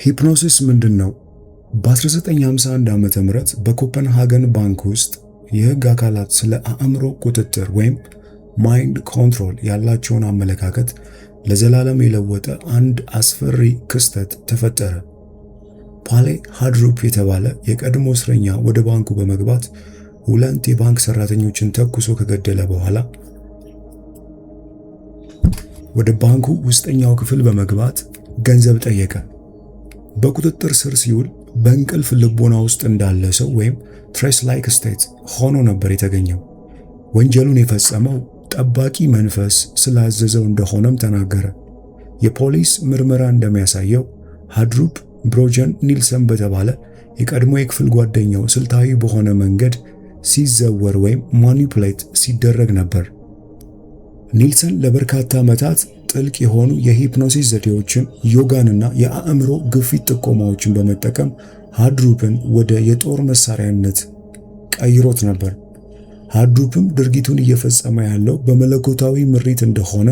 ሂፕኖሲስ ምንድን ነው? በ1951 ዓመተ ምህረት በኮፐንሃገን ባንክ ውስጥ የህግ አካላት ስለ አእምሮ ቁጥጥር ወይም ማይንድ ኮንትሮል ያላቸውን አመለካከት ለዘላለም የለወጠ አንድ አስፈሪ ክስተት ተፈጠረ። ፓሌ ሃድሩፕ የተባለ የቀድሞ እስረኛ ወደ ባንኩ በመግባት ሁለት የባንክ ሰራተኞችን ተኩሶ ከገደለ በኋላ ወደ ባንኩ ውስጠኛው ክፍል በመግባት ገንዘብ ጠየቀ። በቁጥጥር ስር ሲውል በእንቅልፍ ልቦና ውስጥ እንዳለ ሰው ወይም ትሬስ ላይክ ስቴት ሆኖ ነበር የተገኘው። ወንጀሉን የፈጸመው ጠባቂ መንፈስ ስላዘዘው እንደሆነም ተናገረ። የፖሊስ ምርመራ እንደሚያሳየው ሃድሩፕ ብሮጀን ኒልሰን በተባለ የቀድሞ የክፍል ጓደኛው ስልታዊ በሆነ መንገድ ሲዘወር ወይም ማኒፑሌት ሲደረግ ነበር። ኒልሰን ለበርካታ ዓመታት ጥልቅ የሆኑ የሂፕኖሲስ ዘዴዎችን፣ ዮጋንና የአእምሮ ግፊት ጥቆማዎችን በመጠቀም ሃድሩፕን ወደ የጦር መሳሪያነት ቀይሮት ነበር። ሃድሩፕም ድርጊቱን እየፈጸመ ያለው በመለኮታዊ ምሪት እንደሆነ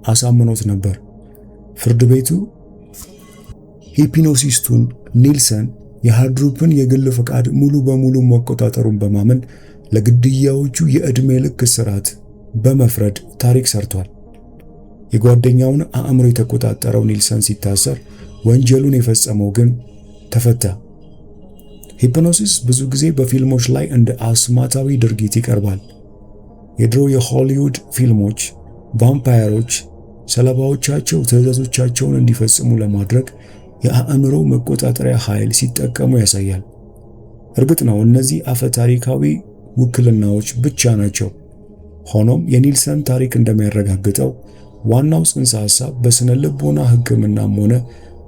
አሳምኖት ነበር። ፍርድ ቤቱ ሂፕኖሲስቱን ኒልሰን የሃድሩፕን የግል ፈቃድ ሙሉ በሙሉ መቆጣጠሩን በማመን ለግድያዎቹ የዕድሜ ልክ እስራት በመፍረድ ታሪክ ሰርቷል። የጓደኛውን አእምሮ የተቆጣጠረው ኒልሰን ሲታሰር፣ ወንጀሉን የፈጸመው ግን ተፈታ። ሂፕኖሲስ ብዙ ጊዜ በፊልሞች ላይ እንደ አስማታዊ ድርጊት ይቀርባል። የድሮ የሆሊውድ ፊልሞች ቫምፓየሮች ሰለባዎቻቸው ትዕዛዞቻቸውን እንዲፈጽሙ ለማድረግ የአእምሮ መቆጣጠሪያ ኃይል ሲጠቀሙ ያሳያል። እርግጥ ነው እነዚህ አፈ ታሪካዊ ውክልናዎች ብቻ ናቸው። ሆኖም የኒልሰን ታሪክ እንደሚያረጋግጠው ዋናው ጽንሰ ሐሳብ በስነ ልቦና ሕክምናም ሆነ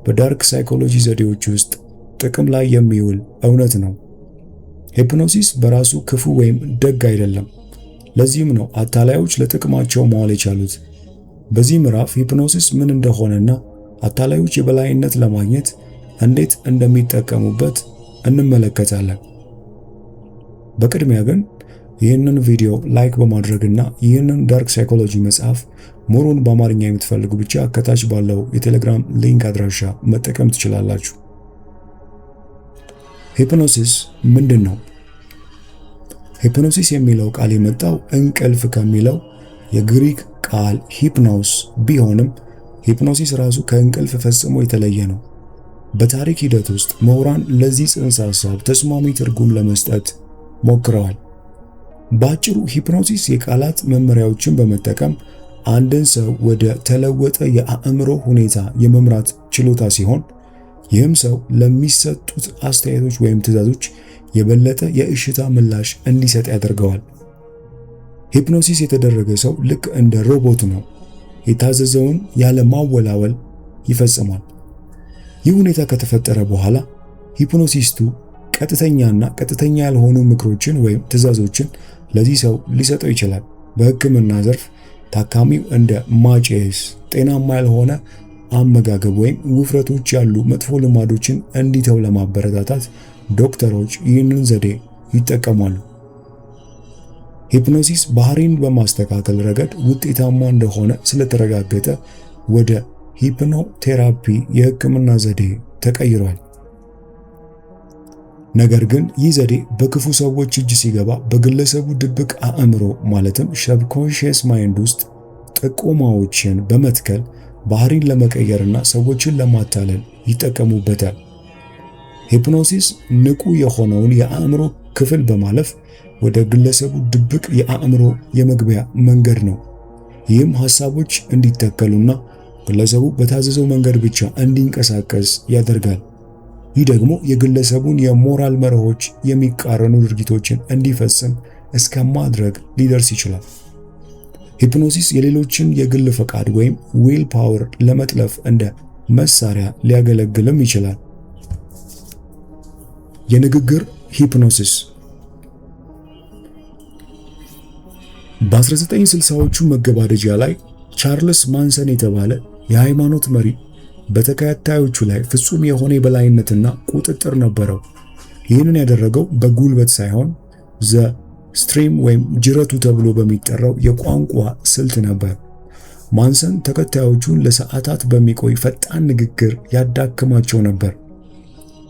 በዳርክ ሳይኮሎጂ ዘዴዎች ውስጥ ጥቅም ላይ የሚውል እውነት ነው። ሂፕኖሲስ በራሱ ክፉ ወይም ደግ አይደለም። ለዚህም ነው አታላዮች ለጥቅማቸው መዋል የቻሉት። በዚህ ምዕራፍ ሂፕኖሲስ ምን እንደሆነና አታላዮች የበላይነት ለማግኘት እንዴት እንደሚጠቀሙበት እንመለከታለን። በቅድሚያ ግን ይህንን ቪዲዮ ላይክ በማድረግና ይህንን ዳርክ ሳይኮሎጂ መጽሐፍ ሙሉን በአማርኛ የምትፈልጉ ብቻ ከታች ባለው የቴሌግራም ሊንክ አድራሻ መጠቀም ትችላላችሁ። ሂፕኖሲስ ምንድን ነው? ሂፕኖሲስ የሚለው ቃል የመጣው እንቅልፍ ከሚለው የግሪክ ቃል ሂፕኖስ ቢሆንም ሂፕኖሲስ ራሱ ከእንቅልፍ ፈጽሞ የተለየ ነው። በታሪክ ሂደት ውስጥ ምሁራን ለዚህ ጽንሰ ሐሳብ ተስማሚ ትርጉም ለመስጠት ሞክረዋል። በአጭሩ ሂፕኖሲስ የቃላት መመሪያዎችን በመጠቀም አንድን ሰው ወደ ተለወጠ የአእምሮ ሁኔታ የመምራት ችሎታ ሲሆን፣ ይህም ሰው ለሚሰጡት አስተያየቶች ወይም ትዕዛዞች የበለጠ የእሽታ ምላሽ እንዲሰጥ ያደርገዋል። ሂፕኖሲስ የተደረገ ሰው ልክ እንደ ሮቦት ነው። የታዘዘውን ያለ ማወላወል ይፈጽማል። ይህ ሁኔታ ከተፈጠረ በኋላ ሂፕኖሲስቱ ቀጥተኛና ቀጥተኛ ያልሆኑ ምክሮችን ወይም ትዕዛዞችን ለዚህ ሰው ሊሰጠው ይችላል። በሕክምና ዘርፍ ታካሚው እንደ ማጨስ፣ ጤናማ ያልሆነ አመጋገብ ወይም ውፍረቶች ያሉ መጥፎ ልማዶችን እንዲተው ለማበረታታት ዶክተሮች ይህንን ዘዴ ይጠቀማሉ። ሂፕኖሲስ ባህሪን በማስተካከል ረገድ ውጤታማ እንደሆነ ስለተረጋገጠ ወደ ሂፕኖቴራፒ የሕክምና ዘዴ ተቀይሯል። ነገር ግን ይህ ዘዴ በክፉ ሰዎች እጅ ሲገባ በግለሰቡ ድብቅ አእምሮ ማለትም ሰብኮንሺየስ ማይንድ ውስጥ ጥቆማዎችን በመትከል ባህሪን ለመቀየርና ሰዎችን ለማታለል ይጠቀሙበታል። ሂፕኖሲስ ንቁ የሆነውን የአእምሮ ክፍል በማለፍ ወደ ግለሰቡ ድብቅ የአእምሮ የመግቢያ መንገድ ነው። ይህም ሐሳቦች እንዲተከሉና ግለሰቡ በታዘዘው መንገድ ብቻ እንዲንቀሳቀስ ያደርጋል። ይህ ደግሞ የግለሰቡን የሞራል መርሆች የሚቃረኑ ድርጊቶችን እንዲፈጽም እስከ ማድረግ ሊደርስ ይችላል። ሂፕኖሲስ የሌሎችን የግል ፈቃድ ወይም ዊል ፓወር ለመጥለፍ እንደ መሳሪያ ሊያገለግልም ይችላል። የንግግር ሂፕኖሲስ በ1960ዎቹ መገባደጃ ላይ ቻርልስ ማንሰን የተባለ የሃይማኖት መሪ በተከታዮቹ ላይ ፍጹም የሆነ የበላይነትና ቁጥጥር ነበረው። ይህንን ያደረገው በጉልበት ሳይሆን ስትሪም ወይም ጅረቱ ተብሎ በሚጠራው የቋንቋ ስልት ነበር። ማንሰን ተከታዮቹን ለሰዓታት በሚቆይ ፈጣን ንግግር ያዳክማቸው ነበር።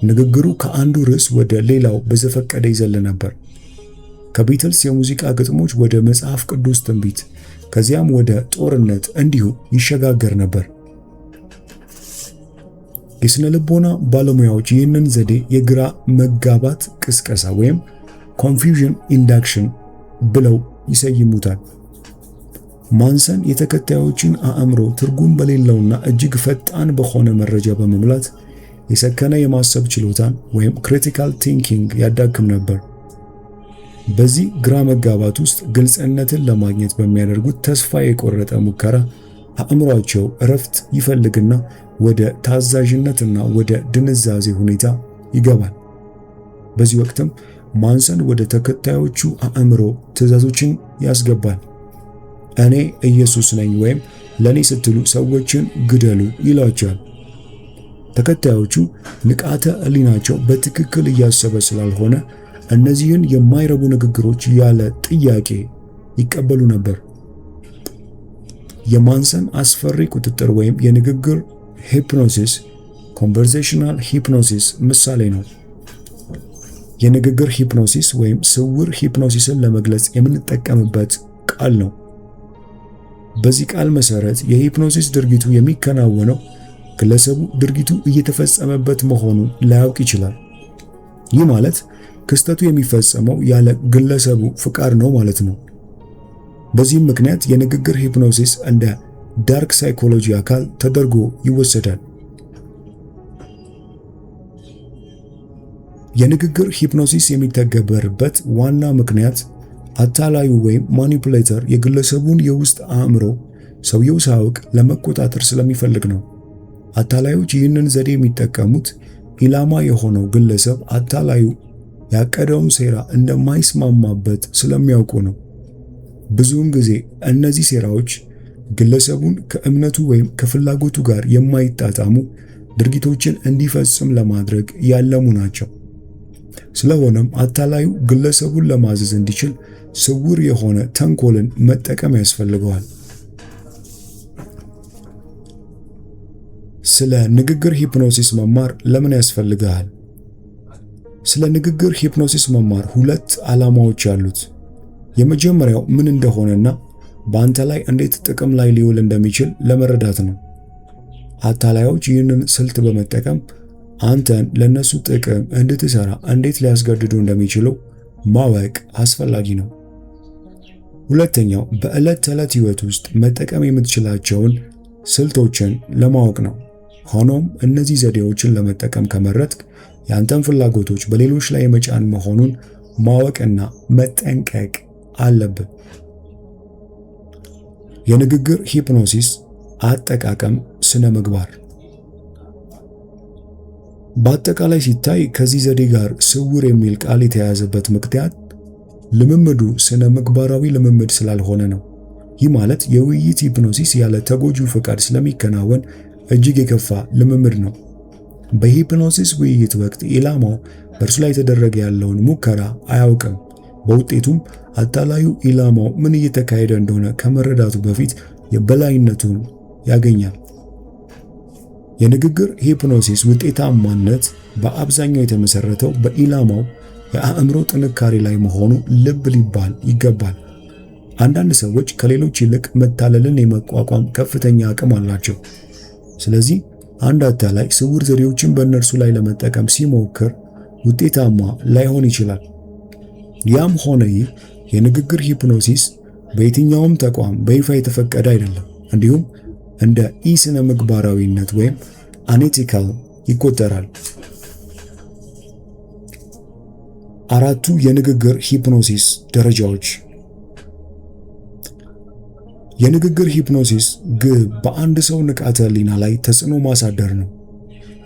ንግግሩ ከአንዱ ርዕስ ወደ ሌላው በዘፈቀደ ይዘል ነበር። ከቢትልስ የሙዚቃ ግጥሞች ወደ መጽሐፍ ቅዱስ ትንቢት፣ ከዚያም ወደ ጦርነት እንዲሁ ይሸጋገር ነበር። የሥነ ልቦና ባለሙያዎች ይህንን ዘዴ የግራ መጋባት ቅስቀሳ ወይም ኮንፊውዥን ኢንዳክሽን ብለው ይሰይሙታል። ማንሰን የተከታዮችን አእምሮ ትርጉም በሌለውና እጅግ ፈጣን በሆነ መረጃ በመሙላት የሰከነ የማሰብ ችሎታን ወይም ክሪቲካል ቲንኪንግ ያዳክም ነበር። በዚህ ግራ መጋባት ውስጥ ግልጽነትን ለማግኘት በሚያደርጉት ተስፋ የቆረጠ ሙከራ አእምሯቸው እረፍት ይፈልግና ወደ ታዛዥነትና ወደ ድንዛዜ ሁኔታ ይገባል። በዚህ ወቅትም ማንሰን ወደ ተከታዮቹ አእምሮ ትዕዛዞችን ያስገባል። እኔ ኢየሱስ ነኝ ወይም ለኔ ስትሉ ሰዎችን ግደሉ ይላቸዋል። ተከታዮቹ ንቃተ ሕሊናቸው በትክክል እያሰበ ስላልሆነ እነዚህን የማይረቡ ንግግሮች ያለ ጥያቄ ይቀበሉ ነበር። የማንሰን አስፈሪ ቁጥጥር ወይም የንግግር ሂፕኖሲስ ኮንቨርሴሽናል ሂፕኖሲስ ምሳሌ ነው። የንግግር ሂፕኖሲስ ወይም ስውር ሂፕኖሲስን ለመግለጽ የምንጠቀምበት ቃል ነው። በዚህ ቃል መሰረት የሂፕኖሲስ ድርጊቱ የሚከናወነው ግለሰቡ ድርጊቱ እየተፈጸመበት መሆኑን ላያውቅ ይችላል። ይህ ማለት ክስተቱ የሚፈጸመው ያለ ግለሰቡ ፍቃድ ነው ማለት ነው። በዚህም ምክንያት የንግግር ሂፕኖሲስ እንደ ዳርክ ሳይኮሎጂ አካል ተደርጎ ይወሰዳል። የንግግር ሂፕኖሲስ የሚተገበርበት ዋና ምክንያት አታላዩ ወይም ማኒፑሌተር የግለሰቡን የውስጥ አእምሮ ሰውየው ሳያውቅ ለመቆጣጠር ስለሚፈልግ ነው። አታላዮች ይህንን ዘዴ የሚጠቀሙት ኢላማ የሆነው ግለሰብ አታላዩ ያቀደውን ሴራ እንደማይስማማበት ስለሚያውቁ ነው። ብዙውን ጊዜ እነዚህ ሴራዎች ግለሰቡን ከእምነቱ ወይም ከፍላጎቱ ጋር የማይጣጣሙ ድርጊቶችን እንዲፈጽም ለማድረግ ያለሙ ናቸው። ስለሆነም አታላዩ ግለሰቡን ለማዘዝ እንዲችል ስውር የሆነ ተንኮልን መጠቀም ያስፈልገዋል። ስለ ንግግር ሂፕኖሲስ መማር ለምን ያስፈልጋል? ስለ ንግግር ሂፕኖሲስ መማር ሁለት ዓላማዎች አሉት። የመጀመሪያው ምን እንደሆነና በአንተ ላይ እንዴት ጥቅም ላይ ሊውል እንደሚችል ለመረዳት ነው። አታላዮች ይህንን ስልት በመጠቀም አንተን ለነሱ ጥቅም እንድትሰራ እንዴት ሊያስገድዱ እንደሚችሉ ማወቅ አስፈላጊ ነው። ሁለተኛው በዕለት ተዕለት ሕይወት ውስጥ መጠቀም የምትችላቸውን ስልቶችን ለማወቅ ነው። ሆኖም እነዚህ ዘዴዎችን ለመጠቀም ከመረጥክ ያንተን ፍላጎቶች በሌሎች ላይ መጫን መሆኑን ማወቅና መጠንቀቅ አለብህ። የንግግር ሂፕኖሲስ አጠቃቀም ስነ ምግባር በአጠቃላይ ሲታይ ከዚህ ዘዴ ጋር ስውር የሚል ቃል የተያያዘበት ምክንያት ልምምዱ ስነ ምግባራዊ ልምምድ ስላልሆነ ነው። ይህ ማለት የውይይት ሂፕኖሲስ ያለ ተጎጂው ፈቃድ ስለሚከናወን እጅግ የከፋ ልምምድ ነው። በሂፕኖሲስ ውይይት ወቅት ኢላማው በእርሱ ላይ የተደረገ ያለውን ሙከራ አያውቅም። በውጤቱም አታላዩ ኢላማው ምን እየተካሄደ እንደሆነ ከመረዳቱ በፊት የበላይነቱን ያገኛል። የንግግር ሂፕኖሲስ ውጤታማነት በአብዛኛው የተመሰረተው በኢላማው የአእምሮ ጥንካሬ ላይ መሆኑ ልብ ሊባል ይገባል። አንዳንድ ሰዎች ከሌሎች ይልቅ መታለልን የመቋቋም ከፍተኛ አቅም አላቸው። ስለዚህ አንድ አታላይ ስውር ዘዴዎችን በእነርሱ ላይ ለመጠቀም ሲሞክር ውጤታማ ላይሆን ይችላል። ያም ሆነ ይህ የንግግር ሂፕኖሲስ በየትኛውም ተቋም በይፋ የተፈቀደ አይደለም። እንዲሁም እንደ ኢስነ ምግባራዊነት ወይም አንኤቲካል ይቆጠራል። አራቱ የንግግር ሂፕኖሲስ ደረጃዎች። የንግግር ሂፕኖሲስ ግብ በአንድ ሰው ንቃተ ሕሊና ላይ ተጽዕኖ ማሳደር ነው።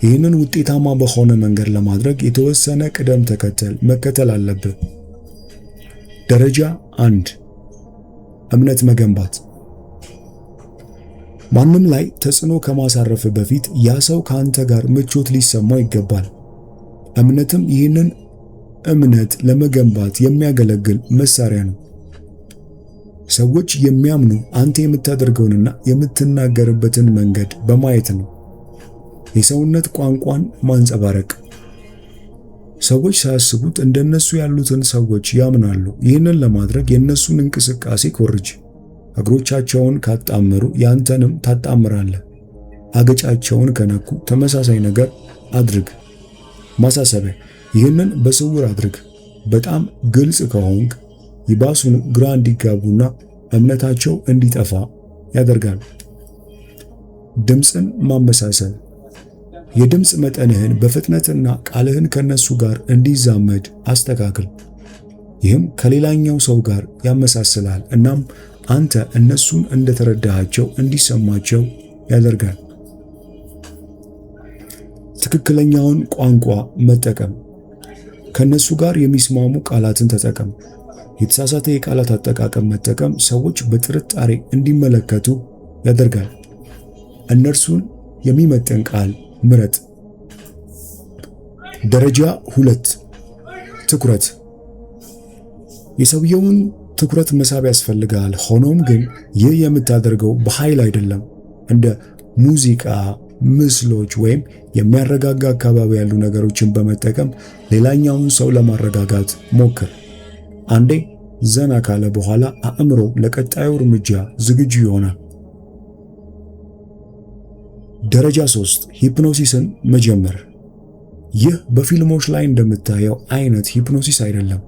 ይህንን ውጤታማ በሆነ መንገድ ለማድረግ የተወሰነ ቅደም ተከተል መከተል አለብህ። ደረጃ 1 እምነት መገንባት። ማንም ላይ ተጽዕኖ ከማሳረፍ በፊት ያ ሰው ከአንተ ጋር ምቾት ሊሰማው ይገባል። እምነትም ይህንን እምነት ለመገንባት የሚያገለግል መሳሪያ ነው። ሰዎች የሚያምኑ አንተ የምታደርገውንና የምትናገርበትን መንገድ በማየት ነው። የሰውነት ቋንቋን ማንጸባረቅ። ሰዎች ሳያስቡት እንደነሱ ያሉትን ሰዎች ያምናሉ። ይህንን ለማድረግ የነሱን እንቅስቃሴ ኮርጅ። እግሮቻቸውን ካጣመሩ ያንተንም ታጣምራለህ። አገጫቸውን ከነኩ ተመሳሳይ ነገር አድርግ። ማሳሰቢያ፣ ይህንን በስውር አድርግ። በጣም ግልጽ ከሆንክ ይባሱኑ ግራ እንዲጋቡና እምነታቸው እንዲጠፋ ያደርጋል። ድምፅን ማመሳሰል። የድምፅ መጠንህን በፍጥነትና ቃልህን ከነሱ ጋር እንዲዛመድ አስተካክል። ይህም ከሌላኛው ሰው ጋር ያመሳስላል እናም አንተ እነሱን እንደተረዳሃቸው እንዲሰማቸው ያደርጋል። ትክክለኛውን ቋንቋ መጠቀም። ከነሱ ጋር የሚስማሙ ቃላትን ተጠቀም። የተሳሳተ የቃላት አጠቃቀም መጠቀም ሰዎች በጥርጣሬ እንዲመለከቱ ያደርጋል። እነርሱን የሚመጥን ቃል ምረጥ። ደረጃ 2 ትኩረት። የሰውየውን ትኩረት መሳብ ያስፈልጋል። ሆኖም ግን ይህ የምታደርገው በኃይል አይደለም። እንደ ሙዚቃ፣ ምስሎች ወይም የሚያረጋጋ አካባቢ ያሉ ነገሮችን በመጠቀም ሌላኛውን ሰው ለማረጋጋት ሞክር። አንዴ ዘና ካለ በኋላ አእምሮ ለቀጣዩ እርምጃ ዝግጁ ይሆናል። ደረጃ 3 ሂፕኖሲስን መጀመር። ይህ በፊልሞች ላይ እንደምታየው አይነት ሂፕኖሲስ አይደለም።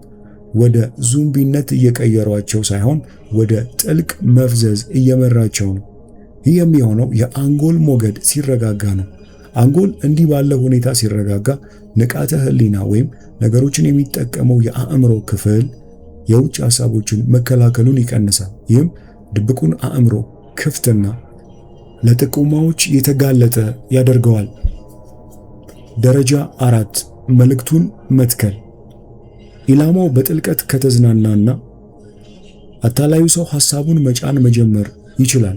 ወደ ዙምቢነት እየቀየሯቸው ሳይሆን ወደ ጥልቅ መፍዘዝ እየመራቸው ነው። ይህ የሚሆነው የአንጎል ሞገድ ሲረጋጋ ነው። አንጎል እንዲህ ባለ ሁኔታ ሲረጋጋ ንቃተ ህሊና ወይም ነገሮችን የሚጠቀመው የአእምሮ ክፍል የውጭ ሐሳቦችን መከላከሉን ይቀንሳል። ይህም ድብቁን አእምሮ ክፍትና ለጥቆማዎች የተጋለጠ ያደርገዋል። ደረጃ 4 መልእክቱን መትከል። ኢላማው በጥልቀት ከተዝናናና አታላዩ ሰው ሐሳቡን መጫን መጀመር ይችላል።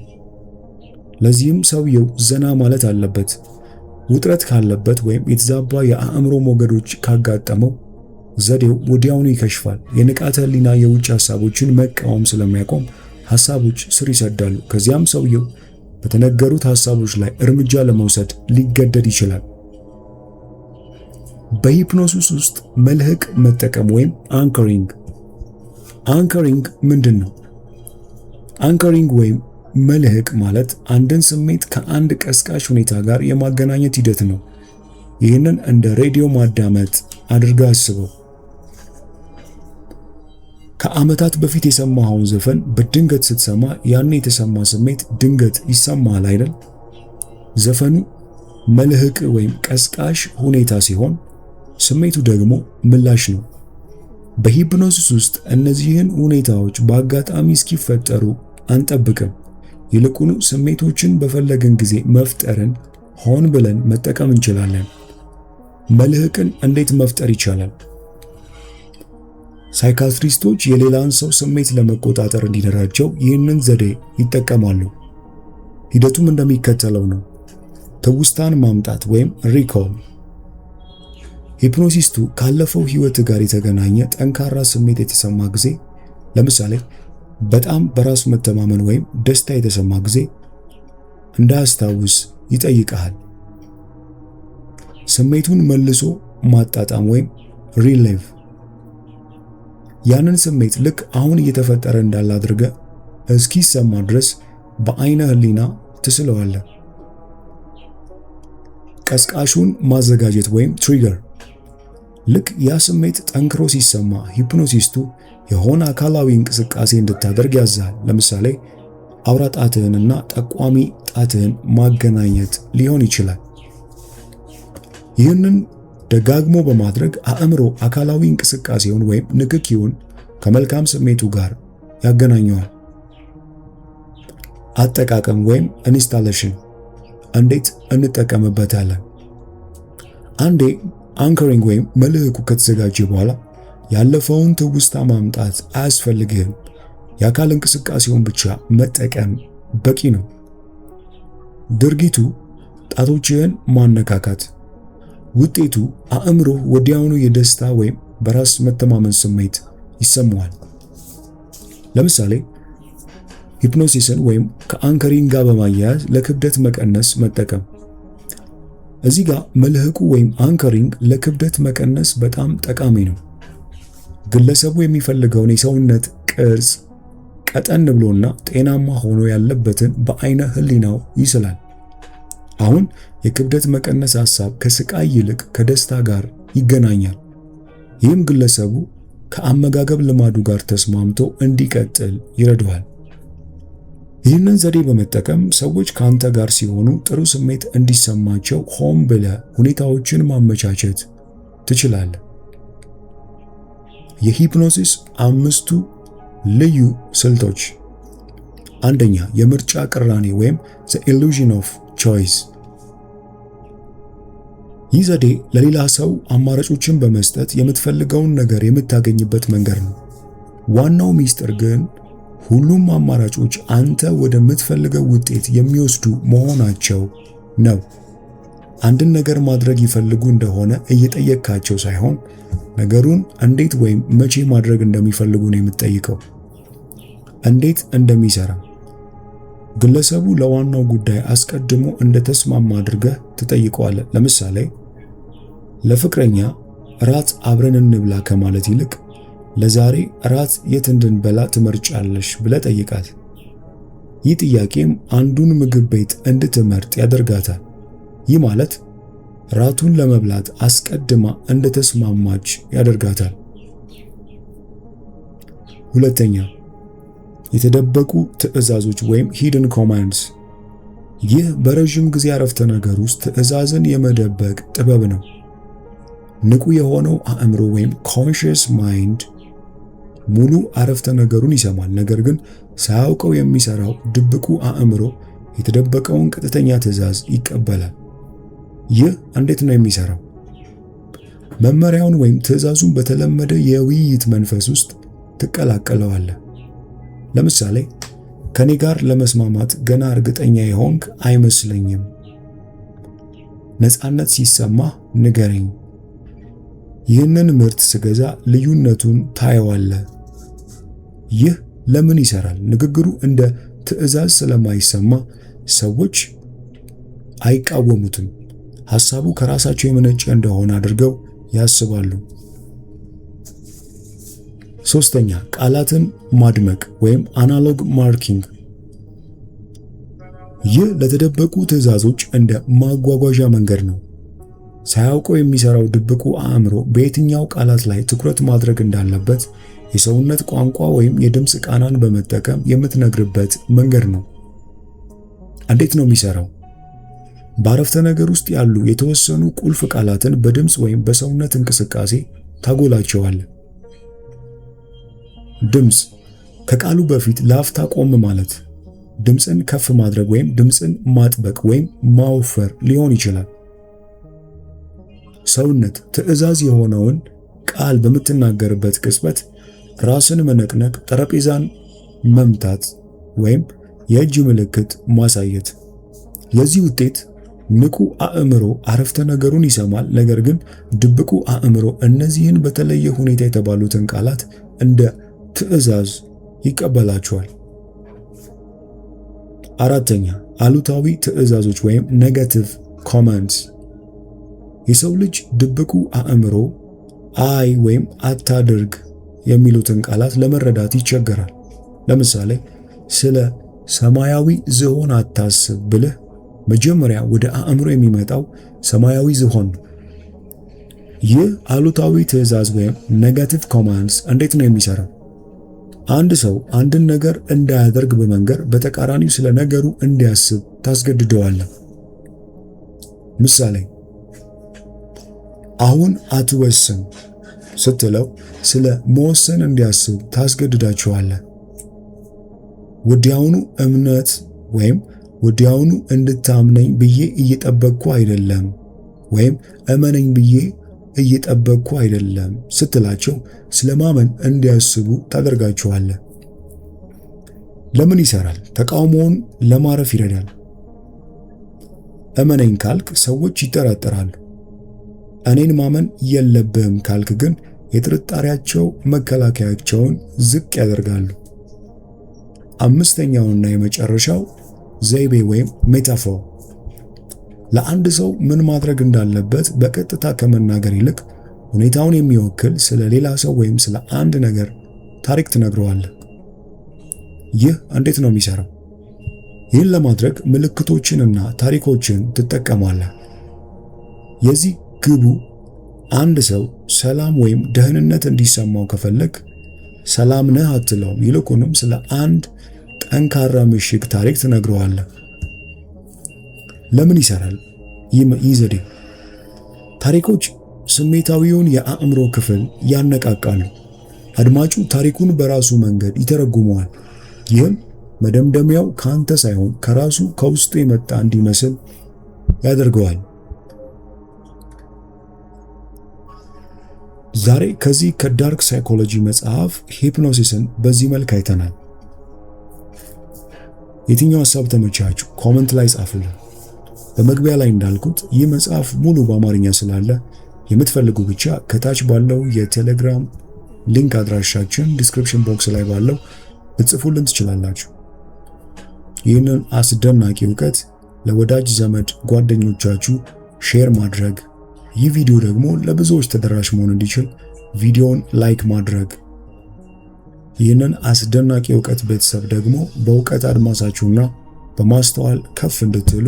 ለዚህም ሰውየው ዘና ማለት አለበት። ውጥረት ካለበት ወይም የተዛባ የአእምሮ ሞገዶች ካጋጠመው ዘዴው ወዲያውኑ ይከሽፋል። የንቃተ ህሊና የውጭ ሐሳቦችን መቃወም ስለሚያቆም ሐሳቦች ስር ይሰዳሉ። ከዚያም ሰውየው በተነገሩት ሐሳቦች ላይ እርምጃ ለመውሰድ ሊገደድ ይችላል። በሂፕኖሲስ ውስጥ መልህቅ መጠቀም ወይም አንከሪንግ። አንከሪንግ ምንድን ነው? አንከሪንግ ወይም መልህቅ ማለት አንድን ስሜት ከአንድ ቀስቃሽ ሁኔታ ጋር የማገናኘት ሂደት ነው። ይህንን እንደ ሬዲዮ ማዳመጥ አድርገህ አስበው። ከዓመታት በፊት የሰማኸውን ዘፈን በድንገት ስትሰማ ያን የተሰማ ስሜት ድንገት ይሰማሃል አይደል? ዘፈኑ መልህቅ ወይም ቀስቃሽ ሁኔታ ሲሆን ስሜቱ ደግሞ ምላሽ ነው። በሂፕኖሲስ ውስጥ እነዚህን ሁኔታዎች በአጋጣሚ እስኪፈጠሩ አንጠብቅም። ይልቁኑ ስሜቶችን በፈለግን ጊዜ መፍጠርን ሆን ብለን መጠቀም እንችላለን። መልህቅን እንዴት መፍጠር ይቻላል? ሳይካትሪስቶች የሌላን ሰው ስሜት ለመቆጣጠር እንዲደራቸው ይህንን ዘዴ ይጠቀማሉ። ሂደቱም እንደሚከተለው ነው። ትውስታን ማምጣት ወይም ሪኮል። ሂፕኖሲስቱ ካለፈው ህይወት ጋር የተገናኘ ጠንካራ ስሜት የተሰማ ጊዜ፣ ለምሳሌ በጣም በራስ መተማመን ወይም ደስታ የተሰማ ጊዜ እንዳያስታውስ ይጠይቃል። ስሜቱን መልሶ ማጣጣም ወይም ሪሊቭ። ያንን ስሜት ልክ አሁን እየተፈጠረ እንዳለ አድርገህ እስኪሰማ ድረስ በአይነ ህሊና ትስለዋለህ። ቀስቃሹን ማዘጋጀት ወይም ትሪገር። ልክ ያ ስሜት ጠንክሮ ሲሰማ ሂፕኖሲስቱ የሆነ አካላዊ እንቅስቃሴ እንድታደርግ ያዛል። ለምሳሌ አውራ ጣትህንና ጠቋሚ ጣትህን ማገናኘት ሊሆን ይችላል። ይህንን ደጋግሞ በማድረግ አእምሮ አካላዊ እንቅስቃሴውን ወይም ንክኪውን ከመልካም ስሜቱ ጋር ያገናኘዋል። አጠቃቀም ወይም ኢንስታሌሽን። እንዴት እንጠቀምበታለን? አንዴ አንከሪንግ ወይም መልህቁ ከተዘጋጀ በኋላ ያለፈውን ትውስታ ማምጣት አያስፈልግህም። የአካል እንቅስቃሴውን ብቻ መጠቀም በቂ ነው። ድርጊቱ ጣቶችህን ማነካካት። ውጤቱ አእምሮ ወዲያውኑ የደስታ ወይም በራስ መተማመን ስሜት ይሰማዋል። ለምሳሌ ሂፕኖሲስን ወይም ከአንከሪንግ ጋር በማያያዝ ለክብደት መቀነስ መጠቀም። እዚህ ጋር መልህቁ ወይም አንከሪንግ ለክብደት መቀነስ በጣም ጠቃሚ ነው። ግለሰቡ የሚፈልገውን የሰውነት ቅርጽ ቀጠን ብሎና ጤናማ ሆኖ ያለበትን በአይነ ህሊናው ይስላል። አሁን የክብደት መቀነስ ሐሳብ ከስቃይ ይልቅ ከደስታ ጋር ይገናኛል። ይህም ግለሰቡ ከአመጋገብ ልማዱ ጋር ተስማምቶ እንዲቀጥል ይረዳዋል። ይህንን ዘዴ በመጠቀም ሰዎች ከአንተ ጋር ሲሆኑ ጥሩ ስሜት እንዲሰማቸው ሆን ብለህ ሁኔታዎችን ማመቻቸት ትችላለህ። የሂፕኖሲስ 5ቱ ልዩ ስልቶች። አንደኛ፣ የምርጫ ቅራኔ ወይም the illusion of choice። ይህ ዘዴ ለሌላ ሰው አማራጮችን በመስጠት የምትፈልገውን ነገር የምታገኝበት መንገድ ነው። ዋናው ሚስጥር ግን ሁሉም አማራጮች አንተ ወደምትፈልገው ውጤት የሚወስዱ መሆናቸው ነው። አንድን ነገር ማድረግ ይፈልጉ እንደሆነ እየጠየቅካቸው ሳይሆን ነገሩን እንዴት ወይም መቼ ማድረግ እንደሚፈልጉ ነው የምትጠይቀው። እንዴት እንደሚሰራ ግለሰቡ ለዋናው ጉዳይ አስቀድሞ እንደተስማማ አድርገህ ትጠይቀዋለህ። ለምሳሌ ለፍቅረኛ ራት አብረን እንብላ ከማለት ይልቅ ለዛሬ ራት የት እንድንበላ ትመርጫለሽ ብለህ ጠይቃት። ይህ ጥያቄም አንዱን ምግብ ቤት እንድትመርጥ ያደርጋታል። ይህ ማለት ራቱን ለመብላት አስቀድማ እንደተስማማች ያደርጋታል። ሁለተኛ፣ የተደበቁ ትዕዛዞች ወይም ሂድን ኮማንድስ። ይህ በረዥም ጊዜ አረፍተ ነገር ውስጥ ትዕዛዝን የመደበቅ ጥበብ ነው። ንቁ የሆነው አእምሮ ወይም ኮንሺየስ ማይንድ ሙሉ አረፍተ ነገሩን ይሰማል። ነገር ግን ሳያውቀው የሚሰራው ድብቁ አእምሮ የተደበቀውን ቀጥተኛ ትዕዛዝ ይቀበላል። ይህ እንዴት ነው የሚሰራው? መመሪያውን ወይም ትዕዛዙን በተለመደ የውይይት መንፈስ ውስጥ ትቀላቀለዋለህ። ለምሳሌ ከኔ ጋር ለመስማማት ገና እርግጠኛ የሆንክ አይመስለኝም። ነፃነት ሲሰማህ ንገረኝ። ይህንን ምርት ስገዛ ልዩነቱን ታየዋለህ። ይህ ለምን ይሰራል? ንግግሩ እንደ ትዕዛዝ ስለማይሰማ ሰዎች አይቃወሙትም። ሐሳቡ ከራሳቸው የመነጨ እንደሆነ አድርገው ያስባሉ። ሶስተኛ፣ ቃላትን ማድመቅ ወይም አናሎግ ማርኪንግ። ይህ ለተደበቁ ትዕዛዞች እንደ ማጓጓዣ መንገድ ነው። ሳያውቀው የሚሰራው ድብቁ አእምሮ በየትኛው ቃላት ላይ ትኩረት ማድረግ እንዳለበት የሰውነት ቋንቋ ወይም የድምፅ ቃናን በመጠቀም የምትነግርበት መንገድ ነው። እንዴት ነው የሚሰራው? በአረፍተ ነገር ውስጥ ያሉ የተወሰኑ ቁልፍ ቃላትን በድምፅ ወይም በሰውነት እንቅስቃሴ ታጎላቸዋለህ። ድምፅ፣ ከቃሉ በፊት ለአፍታ ቆም ማለት፣ ድምፅን ከፍ ማድረግ ወይም ድምፅን ማጥበቅ ወይም ማወፈር ሊሆን ይችላል። ሰውነት፣ ትዕዛዝ የሆነውን ቃል በምትናገርበት ቅጽበት ራስን መነቅነቅ፣ ጠረጴዛን መምታት ወይም የእጅ ምልክት ማሳየት። የዚህ ውጤት ንቁ አእምሮ አረፍተ ነገሩን ይሰማል፣ ነገር ግን ድብቁ አእምሮ እነዚህን በተለየ ሁኔታ የተባሉትን ቃላት እንደ ትዕዛዝ ይቀበላቸዋል። አራተኛ፣ አሉታዊ ትዕዛዞች ወይም ኔጋቲቭ ኮማንድስ። የሰው ልጅ ድብቁ አእምሮ አይ ወይም አታድርግ የሚሉትን ቃላት ለመረዳት ይቸገራል። ለምሳሌ ስለ ሰማያዊ ዝሆን አታስብ ብልህ መጀመሪያ ወደ አእምሮ የሚመጣው ሰማያዊ ዝሆን ነው። ይህ አሉታዊ ትዕዛዝ ወይም ኔጋቲቭ ኮማንድስ እንዴት ነው የሚሰራው? አንድ ሰው አንድን ነገር እንዳያደርግ በመንገር በተቃራኒው ስለ ነገሩ እንዲያስብ ታስገድደዋለህ። ምሳሌ፣ አሁን አትወስን ስትለው ስለ መወሰን እንዲያስብ ታስገድዳቸዋለህ። ወዲያውኑ እምነት ወይም ወዲያውኑ እንድታምነኝ ብዬ እየጠበቅኩ አይደለም ወይም እመነኝ ብዬ እየጠበቅኩ አይደለም ስትላቸው ስለማመን እንዲያስቡ ታደርጋቸዋለህ። ለምን ይሰራል? ተቃውሞውን ለማረፍ ይረዳል። እመነኝ ካልክ ሰዎች ይጠራጠራሉ። እኔን ማመን የለብህም ካልክ ግን የጥርጣሬያቸው መከላከያቸውን ዝቅ ያደርጋሉ። አምስተኛውና የመጨረሻው ዘይቤ ወይም ሜታፎር። ለአንድ ሰው ምን ማድረግ እንዳለበት በቀጥታ ከመናገር ይልቅ ሁኔታውን የሚወክል ስለ ሌላ ሰው ወይም ስለ አንድ ነገር ታሪክ ትነግረዋለህ። ይህ እንዴት ነው የሚሰራው? ይህን ለማድረግ ምልክቶችንና ታሪኮችን ትጠቀማለህ። የዚህ ግቡ አንድ ሰው ሰላም ወይም ደህንነት እንዲሰማው ከፈለግ ሰላም ነህ አትለውም። ይልቁንም ስለ አንድ ጠንካራ ምሽግ ታሪክ ትነግረዋለህ። ለምን ይሰራል ይህ ዘዴ? ታሪኮች ስሜታዊውን የአእምሮ ክፍል ያነቃቃሉ። አድማጩ ታሪኩን በራሱ መንገድ ይተረጉመዋል። ይህም መደምደሚያው ካንተ ሳይሆን ከራሱ ከውስጡ የመጣ እንዲመስል ያደርገዋል። ዛሬ ከዚህ ከዳርክ ሳይኮሎጂ መጽሐፍ ሂፕኖሲስን በዚህ መልክ አይተናል። የትኛው ሐሳብ ተመቻችሁ? ኮመንት ላይ ጻፉልን። በመግቢያ ላይ እንዳልኩት ይህ መጽሐፍ ሙሉ በአማርኛ ስላለ የምትፈልጉ ብቻ ከታች ባለው የቴሌግራም ሊንክ አድራሻችን ዲስክሪፕሽን ቦክስ ላይ ባለው ልትጽፉልን ትችላላችሁ። ይህንን አስደናቂ ዕውቀት ለወዳጅ ዘመድ ጓደኞቻችሁ ሼር ማድረግ፣ ይህ ቪዲዮ ደግሞ ለብዙዎች ተደራሽ መሆን እንዲችል ቪዲዮውን ላይክ ማድረግ፣ ይህንን አስደናቂ ዕውቀት ቤተሰብ ደግሞ በእውቀት አድማሳችሁና በማስተዋል ከፍ እንድትሉ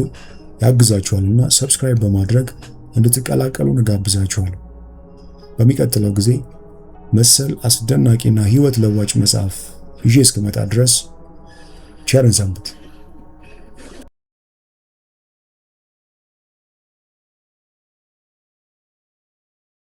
ያግዛችኋልና ሰብስክራይብ በማድረግ እንድትቀላቀሉ እንጋብዛችኋለሁ። በሚቀጥለው ጊዜ መሰል አስደናቂና ሕይወት ለዋጭ መጽሐፍ ይዤ እስክመጣ ድረስ ቸርን ሰንብት።